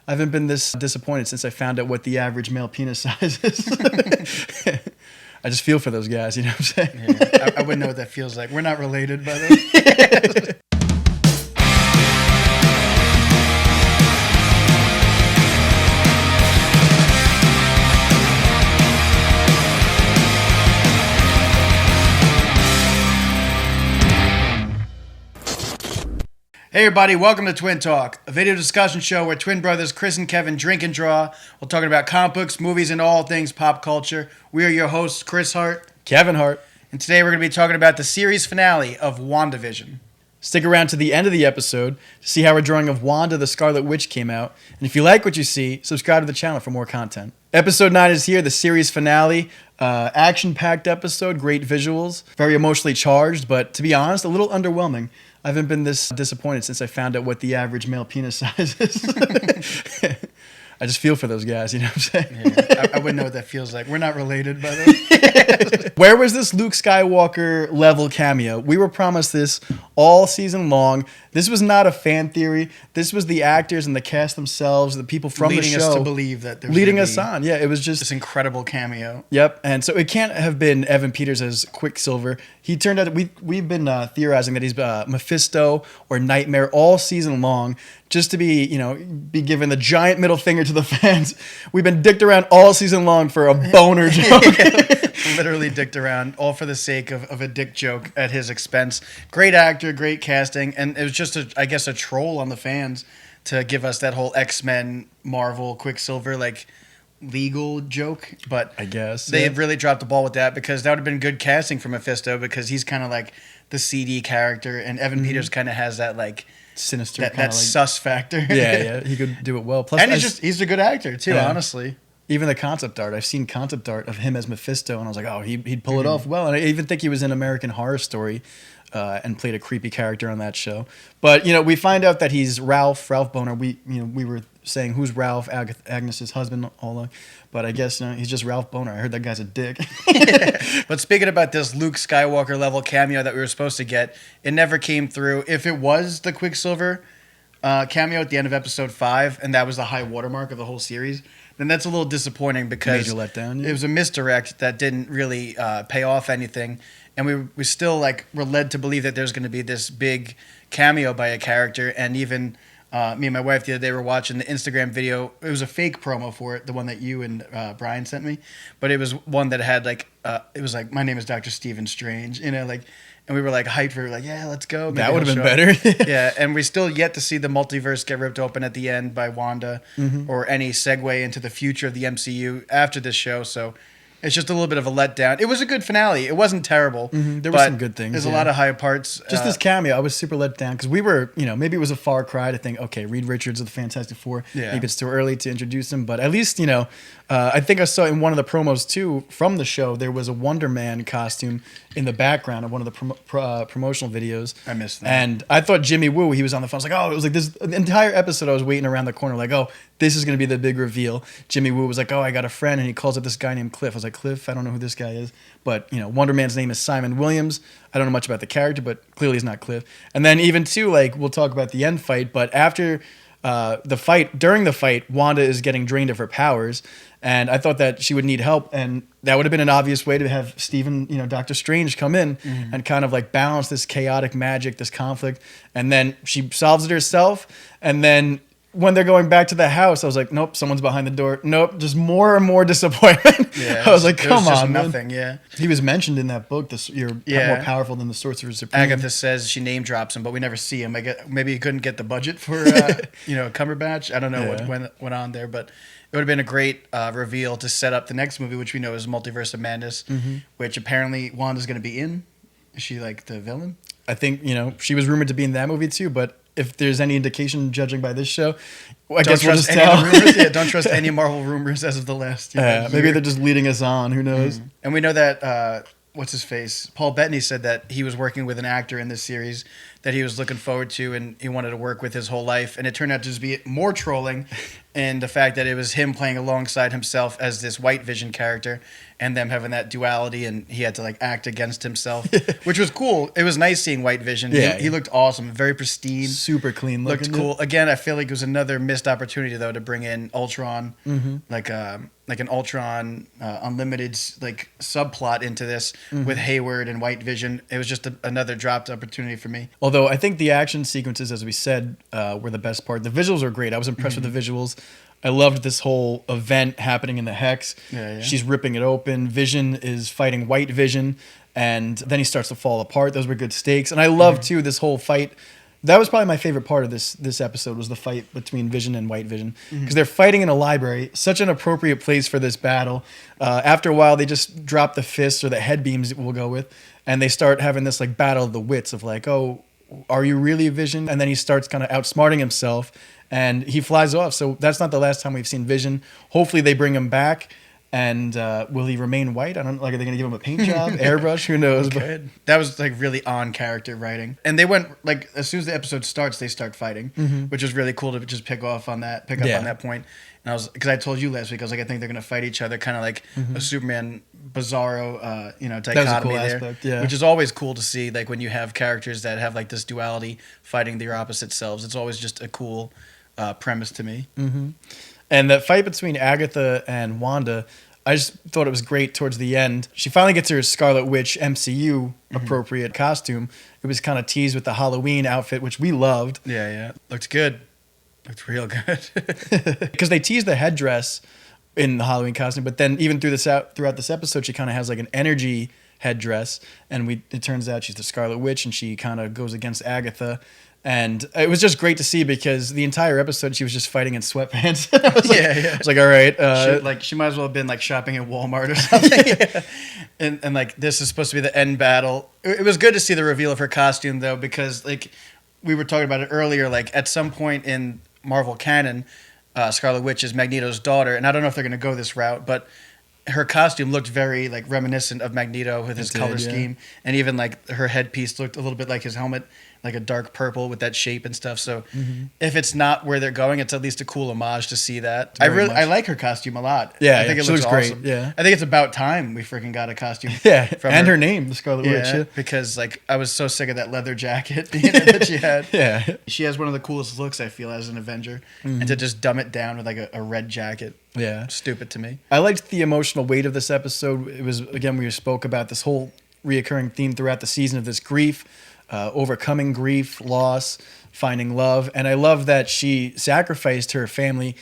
I haven't been this disappointed since I found out what the average male penis size is. I just feel for those guys, you know what I'm saying? Yeah, I wouldn't know what that feels like. We're not related, by the way. Hey everybody, welcome to Twin Talk, a video discussion show where twin brothers Chris and Kevin drink and draw. We're talking about comic books, movies, and all things pop culture. We are your hosts, Chris Hart. Kevin Hart. And today we're going to be talking about the series finale of Wandavision. Stick around to the end of the episode to see how our drawing of Wanda the Scarlet Witch came out. And if you like what you see, subscribe to the channel for more content. Episode 9 is here, the series finale. Action-packed episode, great visuals, very emotionally charged, but to be honest, a little underwhelming. I haven't been this disappointed since I found out what the average male penis size is. I just feel for those guys, you know what I'm saying? Yeah, I wouldn't know what that feels like. We're not related, by the way. Where was this Luke Skywalker level cameo? We were promised this all season long. This was not a fan theory. This was the actors and the cast themselves, the people from the show. Leading us to believe that there's leading us on. Yeah, it was just this incredible cameo. Yep, and so it can't have been Evan Peters as Quicksilver. He turned out, we've been theorizing that he's Mephisto or Nightmare all season long, just to be given the giant middle finger to the fans. We've been dicked around all season long for a boner joke. Literally dicked around, all for the sake of a dick joke at his expense. Great actor, great casting, and it was just, a troll on the fans to give us that whole X-Men, Marvel, Quicksilver, legal joke. But I guess they really dropped the ball with that, because that would have been good casting for Mephisto, because he's kind of like the CD character, and Evan Peters kind of has that sinister that sus factor. Yeah, he could do it well. Plus, and he's a good actor too, honestly. Even the concept art, I've seen concept art of him as Mephisto, and I was like, oh, he'd pull it off well. And I even think he was in American Horror Story and played a creepy character on that show. But, we find out that he's Ralph Boner. We were saying, who's Ralph, Agnes's husband, all along. But I guess he's just Ralph Boner. I heard that guy's a dick. But speaking about this Luke Skywalker level cameo that we were supposed to get, it never came through. If it was the Quicksilver cameo at the end of episode 5, and that was the high watermark of the whole series, then that's a little disappointing, because major letdown, yeah. It was a misdirect that didn't really pay off anything, and we still were led to believe that there's going to be this big cameo by a character. And even me and my wife the other day were watching the Instagram video. It was a fake promo for it, the one that you and Brian sent me, but it was one that had it was my name is Dr. Stephen Strange, and we were hyped for yeah, let's go. Maybe that would have been better. Yeah, and we still yet to see the multiverse get ripped open at the end by Wanda, or any segue into the future of the MCU after this show. So it's just a little bit of a letdown. It was a good finale. It wasn't terrible. There were some good things. There's a lot of high parts. Just this cameo, I was super let down, because we were, maybe it was a far cry to think, okay, Reed Richards of the Fantastic Four. Yeah. Maybe it's too early to introduce him, but at least, I think I saw in one of the promos too from the show, there was a Wonder Man costume in the background of one of the promotional videos. I missed that. And I thought Jimmy Woo, he was on the phone. I was like, oh, it was this the entire episode I was waiting around the corner, oh, this is going to be the big reveal. Jimmy Woo was like, oh, I got a friend, and he calls up this guy named Cliff. I was like, Cliff? I don't know who this guy is. But, Wonder Man's name is Simon Williams. I don't know much about the character, but clearly he's not Cliff. And then even too, we'll talk about the end fight, but after during the fight, Wanda is getting drained of her powers, and I thought that she would need help, and that would have been an obvious way to have Stephen, Doctor Strange, come in and kind of balance this chaotic magic, this conflict, and then she solves it herself, and then when they're going back to the house, I was like, nope, someone's behind the door. Nope, just more and more disappointment. Yeah, I was like, come on, nothing. Yeah, he was mentioned in that book. You're more powerful than the Sorcerer Supreme. Agatha says she name drops him, but we never see him. Maybe he couldn't get the budget for Cumberbatch. I don't know what went on there, but it would have been a great reveal to set up the next movie, which we know is Multiverse of Madness, which apparently Wanda's going to be in. Is she the villain? I think she was rumored to be in that movie too, but if there's any indication, judging by this show, I guess we'll just tell. Rumors. Yeah, don't trust any Marvel rumors as of the last. Maybe they're just leading us on. Who knows? And we know that what's his face? Paul Bettany said that he was working with an actor in this series that he was looking forward to, and he wanted to work with his whole life. And it turned out to just be more trolling and the fact that it was him playing alongside himself as this White Vision character, and them having that duality, and he had to like act against himself, which was cool. It was nice seeing White Vision. Yeah, He looked awesome, very pristine, super clean looking. looked cool. Again, I feel like it was another missed opportunity though to bring in Ultron, like an Ultron Unlimited like subplot into this with Hayward and White Vision. It was just another dropped opportunity for me. Although I think the action sequences, as we said, were the best part. The visuals were great. I was impressed with the visuals. I loved this whole event happening in the Hex. Yeah. She's ripping it open. Vision is fighting White Vision, and then he starts to fall apart. Those were good stakes. And I love, too, this whole fight. That was probably my favorite part of this episode, was the fight between Vision and White Vision. Because they're fighting in a library, such an appropriate place for this battle. After a while, they just drop the fists, or the head beams we'll go with, and they start having this like battle of the wits of like, oh, are you really Vision? And then he starts kind of outsmarting himself, and he flies off. So that's not the last time we've seen Vision. Hopefully they bring him back. And will he remain white? I don't. Like, are they going to give him a paint job, airbrush? Who knows? But that was like really on character writing. And they went like as soon as the episode starts, they start fighting, which was really cool to just pick up on that point. And I was, because I told you last week, I was like, I think they're going to fight each other, kind of like a Superman Bizarro, dichotomy cool there, aspect, yeah. which is always cool to see. Like when you have characters that have like this duality fighting their opposite selves, it's always just a cool premise to me. And that fight between Agatha and Wanda, I just thought it was great towards the end. She finally gets her Scarlet Witch MCU appropriate costume. It was kind of teased with the Halloween outfit, which we loved. Yeah. Looked good. Looked real good. Because they teased the headdress in the Halloween costume, but then even throughout this episode, she kind of has like an energy headdress, and it turns out she's the Scarlet Witch, and she kind of goes against Agatha. And it was just great to see, because the entire episode she was just fighting in sweatpants. I was like, all right. She might as well have been like shopping at Walmart or something. and like this is supposed to be the end battle. It was good to see the reveal of her costume though, because like we were talking about it earlier, like at some point in Marvel canon, Scarlet Witch is Magneto's daughter. And I don't know if they're going to go this route, but her costume looked very like reminiscent of Magneto with his color scheme. And even like her headpiece looked a little bit like his helmet, like a dark purple with that shape and stuff. So if it's not where they're going, it's at least a cool homage to see that. I like her costume a lot. Yeah, I think it looks great. awesome. Yeah, I think it's about time we freaking got a costume. And her name, the Scarlet Witch. Yeah, because like I was so sick of that leather jacket that she had. Yeah, she has one of the coolest looks I feel as an Avenger, and to just dumb it down with like a red jacket. Yeah, stupid to me. I liked the emotional weight of this episode. It was, again, we spoke about this whole reoccurring theme throughout the season of this grief. Overcoming grief, loss, finding love. And I love that she sacrificed her family,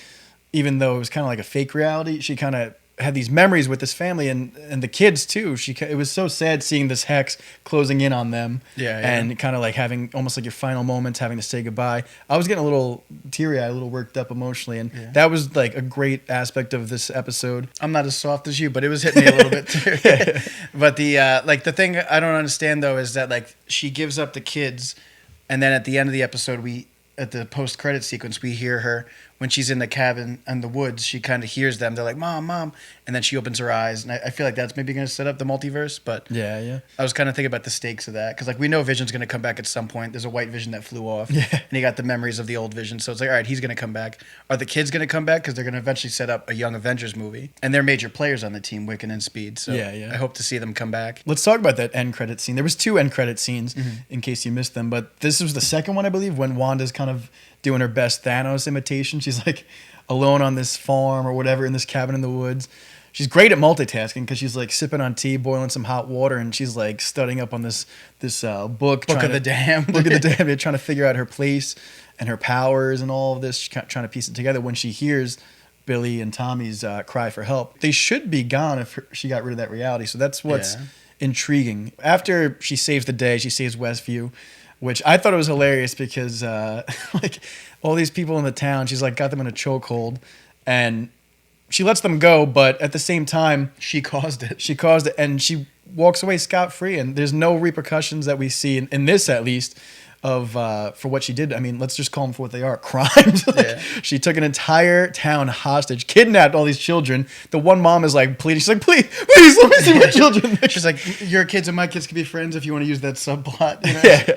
even though it was kind of like a fake reality. She kind of had these memories with this family and the kids too. It was so sad seeing this hex closing in on them. And kind of like having almost like your final moments, having to say goodbye. I was getting a little teary-eyed, a little worked up emotionally, and that was like a great aspect of this episode. I'm not as soft as you, but it was hitting me a little bit too. But the thing I don't understand though is that like she gives up the kids, and then at the end of the episode at the post-credit sequence, we hear her when she's in the cabin in the woods. She kind of hears them. They're like, "Mom, Mom," and then she opens her eyes, and I feel like that's maybe going to set up the multiverse. But yeah, I was kind of thinking about the stakes of that, because like we know Vision's going to come back at some point. There's a White Vision that flew off, and he got the memories of the old Vision. So it's like, all right, he's going to come back. Are the kids going to come back? Because they're going to eventually set up a Young Avengers movie, and they're major players on the team, Wiccan and Speed. So I hope to see them come back. Let's talk about that end credit scene. There was 2 end credit scenes in case you missed them, but this was the second one, I believe, when Wanda's kind of doing her best Thanos imitation. She's like alone on this farm or whatever in this cabin in the woods. She's great at multitasking, because she's like sipping on tea, boiling some hot water, and she's like studying up on this book of the Damned. Book of the Damned, trying to figure out her place and her powers and all of this. She's trying to piece it together when she hears Billy and Tommy's cry for help. They should be gone if she got rid of that reality. So that's what's intriguing. After she saves the day, she saves Westview, which I thought it was hilarious because like all these people in the town, she's like got them in a chokehold, and she lets them go, but at the same time, she caused it. She caused it, and she walks away scot-free, and there's no repercussions that we see in this, at least, of for what she did. I mean, let's just call them for what they are, crimes. She took an entire town hostage, kidnapped all these children. The one mom is like pleading. She's like, please let me see my children. She's like, your kids and my kids can be friends if you want to use that subplot. You know?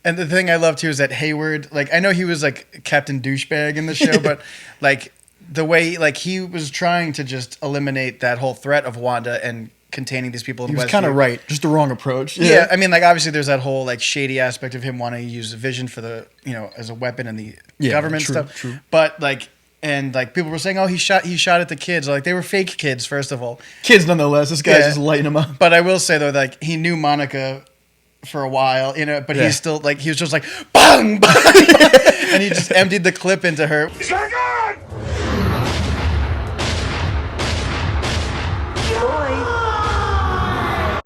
And the thing I love too is that Hayward, like, I know he was like Captain Douchebag in the show, but like the way like he was trying to just eliminate that whole threat of Wanda and containing these people in He was Westview. kind of right, just the wrong approach. Yeah, I mean, like obviously there's that whole like shady aspect of him wanting to use Vision for the as a weapon in the government stuff. True. But like, and like people were saying, oh, he shot at the kids. Like they were fake kids, first of all. Kids nonetheless. This guy's just lighting them up. But I will say though, like he knew Monica for a while, but he's still like he was just like bang, bang, and he just emptied the clip into her.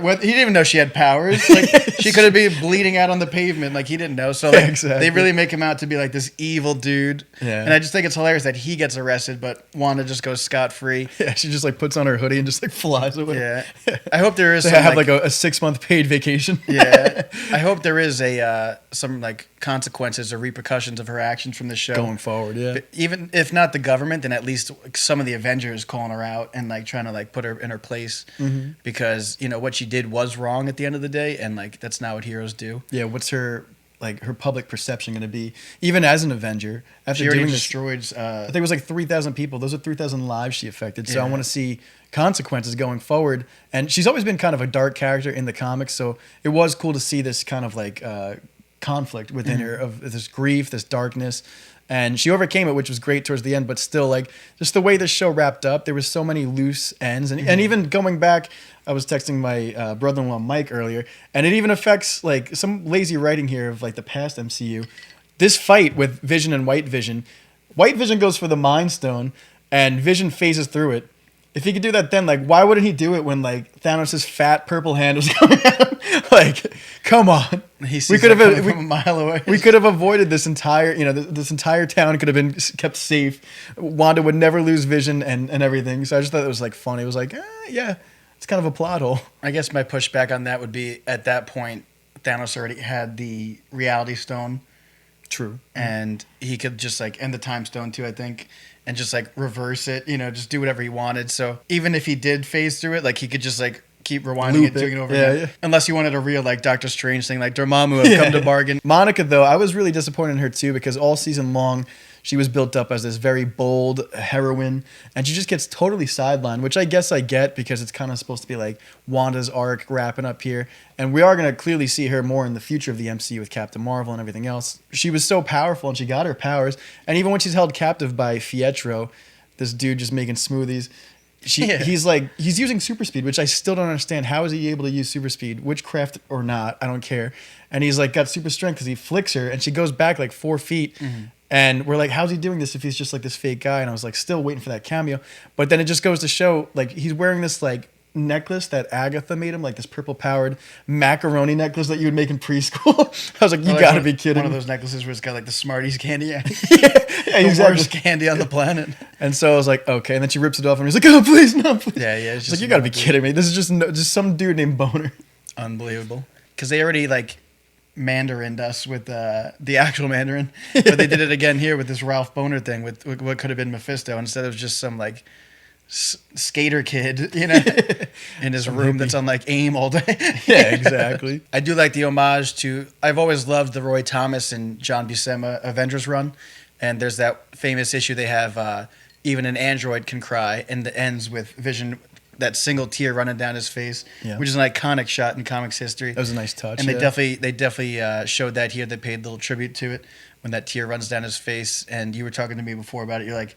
He didn't even know she had powers. Like she could have been bleeding out on the pavement. Like he didn't know. So like, they really make him out to be like this evil dude. Yeah. And I just think it's hilarious that he gets arrested, but Wanda just goes scot free. Yeah, she just like puts on her hoodie and just like flies away. Yeah. I hope there is. They have like a 6-month paid vacation. Yeah. I hope there is some like consequences or repercussions of her actions from the show going forward. Yeah. But even if not the government, then at least like, some of the Avengers calling her out and like trying to like put her in her place because what she did was wrong at the end of the day, and like that's not what heroes do. Yeah, what's her public perception going to be, even as an Avenger after she already doing destroyed? I think it was like 3,000 people. Those are 3,000 lives she affected. So I want to see consequences going forward. And she's always been kind of a dark character in the comics, so it was cool to see this kind of like conflict within her of this grief, this darkness. And she overcame it, which was great towards the end. But still, like, just the way this show wrapped up, there was so many loose ends. And even going back, I was texting my brother-in-law, Mike, earlier. And it even affects, like, some lazy writing here of, like, the past MCU. This fight with Vision and White Vision goes for the Mind Stone, and Vision phases through it. If he could do that then, like, why wouldn't he do it when, like, Thanos' fat purple hand was coming at him? Like, come on. We could have from a mile away. We could have avoided this entire, this entire town could have been kept safe. Wanda would never lose Vision and everything. So I just thought it was, like, funny. It was like, yeah, it's kind of a plot hole. I guess my pushback on that would be, at that point, Thanos already had the Reality Stone. True. And he could just, like, and the Time Stone, too, I think. And just like reverse it, just do whatever he wanted. So even if he did phase through it, like he could just like keep rewinding it, doing it over again. Yeah. Unless you wanted a real like Doctor Strange thing, like Dormammu have come to bargain. Monica, though, I was really disappointed in her too because all season long she was built up as this very bold heroine, and she just gets totally sidelined, which I guess I get because it's kind of supposed to be like Wanda's arc wrapping up here. And we are going to clearly see her more in the future of the MCU with Captain Marvel and everything else. She was so powerful, and she got her powers. And even when she's held captive by Pietro, this dude just making smoothies, he's using super speed, which I still don't understand. How is he able to use super speed? Witchcraft or not, I don't care. And he's like got super strength because he flicks her, and she goes back like 4 feet. And we're like, how's he doing this if he's just like this fake guy? And I was like, still waiting for that cameo. But then it just goes to show, like, he's wearing this like necklace that Agatha made him, like this purple powered macaroni necklace that you would make in preschool. I was like, you gotta be kidding. One of those necklaces where it's got like the Smarties candy. Yeah, the worst candy on the planet. And so I was like, okay. And then she rips it off and he's like, oh, please, no, please. Yeah. It's like, you gotta be kidding me. This is just some dude named Boner. Unbelievable. Because they already like Mandarined us with the actual Mandarin, but they did it again here with this Ralph Boner thing with what could have been Mephisto instead of just some like skater kid, in his room that's on like AIM all day. Yeah, exactly. I do like the homage to. I've always loved the Roy Thomas and John Buscema Avengers run, and there's that famous issue they have. Even an android can cry, and it ends with Vision. That single tear running down his face, which is an iconic shot in comics history. That was a nice touch. And they definitely showed that here. They paid a little tribute to it when that tear runs down his face. And you were talking to me before about it. You're like,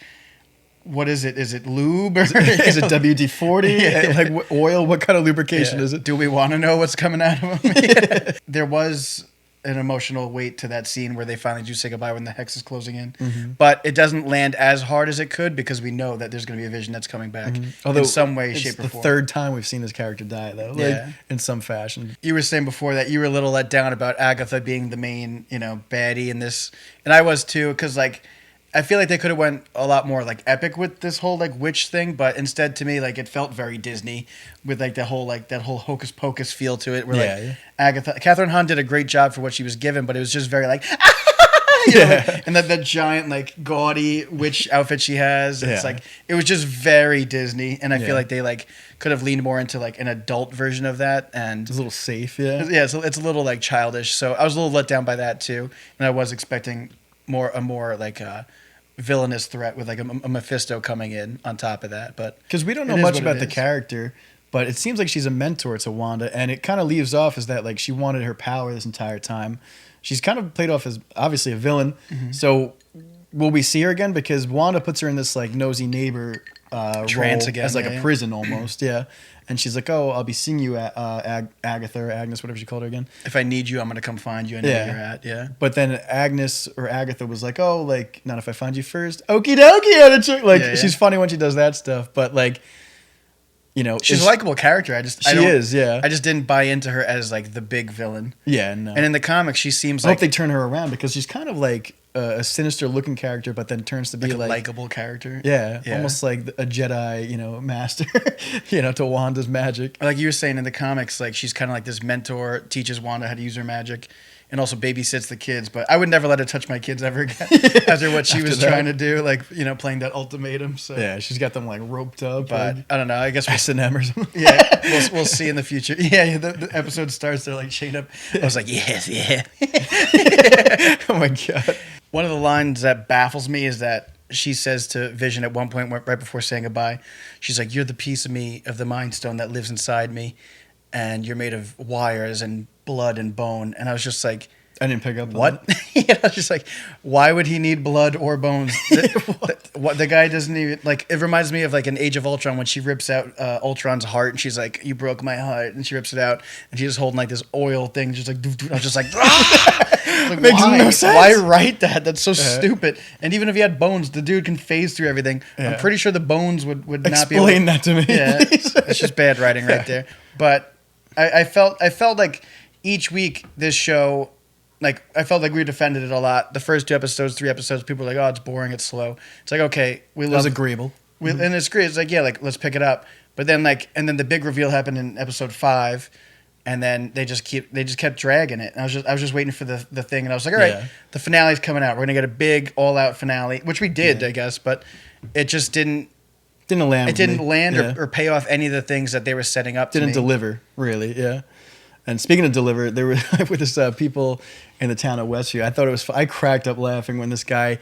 what is it? Is it lube? Or, is it WD-40? Like what oil? What kind of lubrication is it? Do we want to know what's coming out of him? There was an emotional weight to that scene where they finally do say goodbye when the hex is closing in. But it doesn't land as hard as it could because we know that there's going to be a Vision that's coming back in some way, shape, or form. It's the third time we've seen this character die, though, in some fashion. You were saying before that you were a little let down about Agatha being the main, baddie in this. And I was too, because, like, I feel like they could have went a lot more like epic with this whole like witch thing, but instead to me like it felt very Disney with like that whole hocus pocus feel to it. Where Agatha, Catherine Hahn did a great job for what she was given, but it was just very like, and that giant like gaudy witch outfit she has. It's like it was just very Disney, and I feel like they like could have leaned more into like an adult version of that, and it's a little safe, So it's a little like childish. So I was a little let down by that too, and I was expecting a more like villainous threat with like a Mephisto coming in on top of that. But because we don't know it is much what about it the is. character, but it seems like she's a mentor to Wanda, and it kind of leaves off as that like she wanted her power this entire time. She's kind of played off as obviously a villain. So will we see her again? Because Wanda puts her in this like nosy neighbor Trance role again, as like yeah, a yeah. prison almost, yeah. And she's like, "Oh, I'll be seeing you at Agatha or Agnes, whatever she called her again." If I need you, I'm gonna come find you. I know where you're at. Yeah. But then Agnes or Agatha was like, "Oh, like not if I find you first." Okie dokie, like Yeah. she's funny when she does that stuff, but like, you know, She's is- a likable character. I just didn't buy into her as like the big villain. Yeah, no. And in the comics, she seems I hope like they turn her around because she's kind of like a sinister looking character, but then turns to be a like likable character. yeah, almost like a Jedi, you know, master, you know, to Wanda's magic. Like you were saying in the comics, like she's kind of like this mentor, teaches Wanda how to use her magic, and also babysits the kids. But I would never let her touch my kids ever again after what she was that. trying to do, like, you know, playing that ultimatum. So, Yeah, she's got them like roped up, but like I don't know. I guess S&M or something. yeah, we'll see in the future. Yeah, the episode starts. They're like chained up. I was like, yes, yeah. Oh my god. One of the lines that baffles me is that she says to Vision at one point, right before saying goodbye, she's like, "You're the piece of me, of the Mind Stone that lives inside me, and you're made of wires and blood and bone." And I was just like, I didn't pick up on what? that. Yeah, I was just like, why would he need blood or bones? What the guy doesn't even like. It reminds me of like an Age of Ultron when she rips out Ultron's heart and she's like, "You broke my heart," and she rips it out and she's just holding like this oil thing, just like. Doof, doof. I was just like, ah! Like, Makes why? no sense. Why write that? That's so stupid. And even if he had bones, the dude can phase through everything. Yeah. I'm pretty sure the bones would not be able Explain that to me. Yeah, please. it's just bad writing right there. But I felt like each week this show, like I felt like we defended it a lot. The first 2 episodes, 3 episodes, people were like, "Oh, it's boring, it's slow." It's like, okay, we That love was agreeable. and it's great. It's like, yeah, like let's pick it up. But then and then the big reveal happened in episode 5. And then they just kept dragging it. And I was just waiting for the thing, and I was like, all right, Yeah. the finale's coming out. We're gonna get a big all out finale, which we did, I guess, but it just didn't. Didn't land. It didn't with me. land Yeah. or pay off any of the things that they were setting up. Didn't to me. deliver, really. Yeah. And speaking of deliver, there were with this people in the town of Westview. I thought it was. I cracked up laughing when this guy,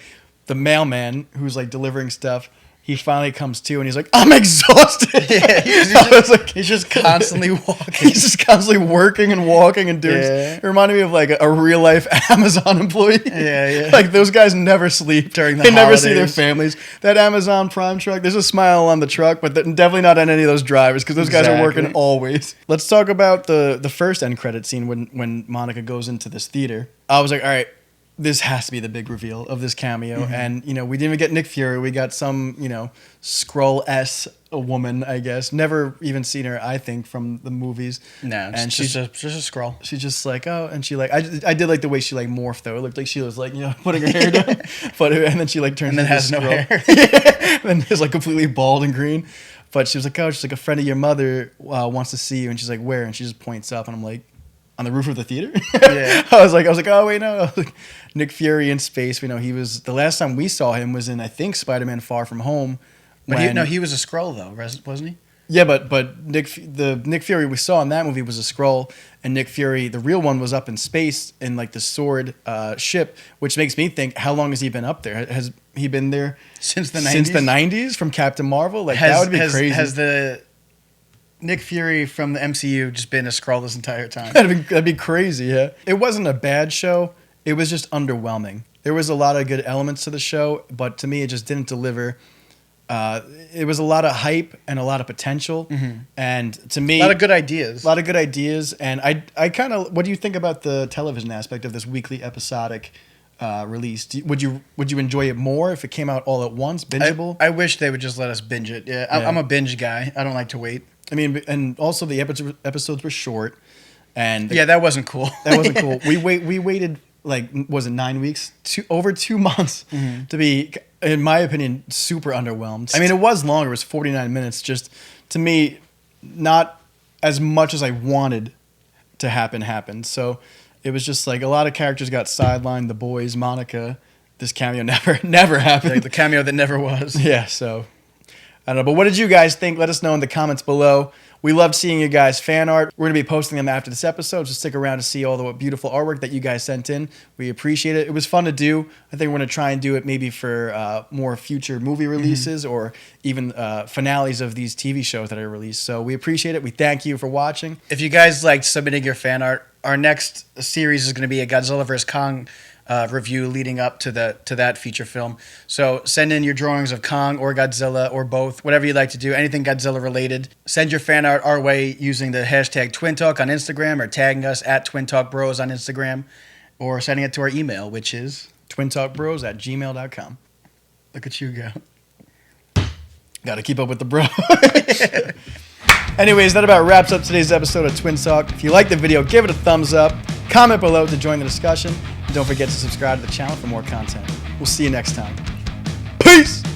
the mailman, who's like delivering stuff, he finally comes to and he's like, "I'm exhausted." Yeah, he's just constantly walking. He's just constantly working and walking and doing. Yeah. It reminded me of like a real life Amazon employee. Yeah. Like those guys never sleep During the They never see their holidays. families. That Amazon Prime truck. There's a smile on the truck, but definitely not on any of those drivers because those guys are working Exactly. always. Let's talk about the first end credit scene when Monica goes into this theater. I was like, all right. This has to be the big reveal of this cameo. And, you know, we didn't even get Nick Fury. We got some, you know, Skrull-S woman, I guess. Never even seen her, I think, from the movies. No, and she's just a scroll. she's just like, oh, and she like, I did like the way she like morphed though. It looked like she was like, you know, putting her hair down. But, and then she like turns And then into has no Skrull. hair. And is like completely bald and green. But she was like, oh, she's like, a friend of your mother wants to see you. And she's like, where? And she just points up and I'm like, on the roof of the theater. Yeah. I was like, oh wait, no. Like, Nick Fury in space. We know he was the last time we saw him was in I think Spider-Man: Far From Home. But when- he was a scroll though, wasn't he? Yeah, but Nick Fury we saw in that movie was a Skrull, and Nick Fury, the real one, was up in space in like the sword ship, which makes me think, how long has he been up there? Has he been there Since the 90s? Since the 90s from Captain Marvel? Like that would be crazy. Has the Nick Fury from the MCU just been a scroll this entire time? That'd be crazy. Yeah, it wasn't a bad show. It was just underwhelming. There was a lot of good elements to the show, but to me, it just didn't deliver. It was a lot of hype and a lot of potential, and to me, A lot of good ideas. A lot of good ideas, and I kind of. What do you think about the television aspect of this weekly episodic release? Would you enjoy it more if it came out all at once, bingeable? I wish they would just let us binge it. Yeah, I'm a binge guy. I don't like to wait. I mean, and also the episodes were short, and Yeah, that wasn't cool. that wasn't cool. We waited like was it 9 weeks? Over 2 months to be, in my opinion, super underwhelmed. I mean, it was longer. It was 49 minutes. Just to me, not as much as I wanted to happened. So it was just like a lot of characters got sidelined. The boys, Monica. This cameo never happened. Like the cameo that never was. Yeah, so I don't know. But what did you guys think? Let us know in the comments below. We loved seeing you guys' fan art. We're going to be posting them after this episode, so stick around to see all the beautiful artwork that you guys sent in. We appreciate it. It was fun to do. I think we're going to try and do it maybe for more future movie releases or even finales of these TV shows that are released. So we appreciate it. We thank you for watching. If you guys liked submitting your fan art, our next series is going to be a Godzilla vs. Kong review leading up to that feature film. So send in your drawings of Kong or Godzilla or both, whatever you'd like to do, anything Godzilla related. Send your fan art our way using the hashtag TwinTalk on Instagram or tagging us at twintalkbros on Instagram or sending it to our email, which is twintalkbros@gmail.com. Look at you go. Got to keep up with the bro. Anyways, that about wraps up today's episode of Twin Talk. If you liked the video, give it a thumbs up. Comment below to join the discussion. And don't forget to subscribe to the channel for more content. We'll see you next time. Peace!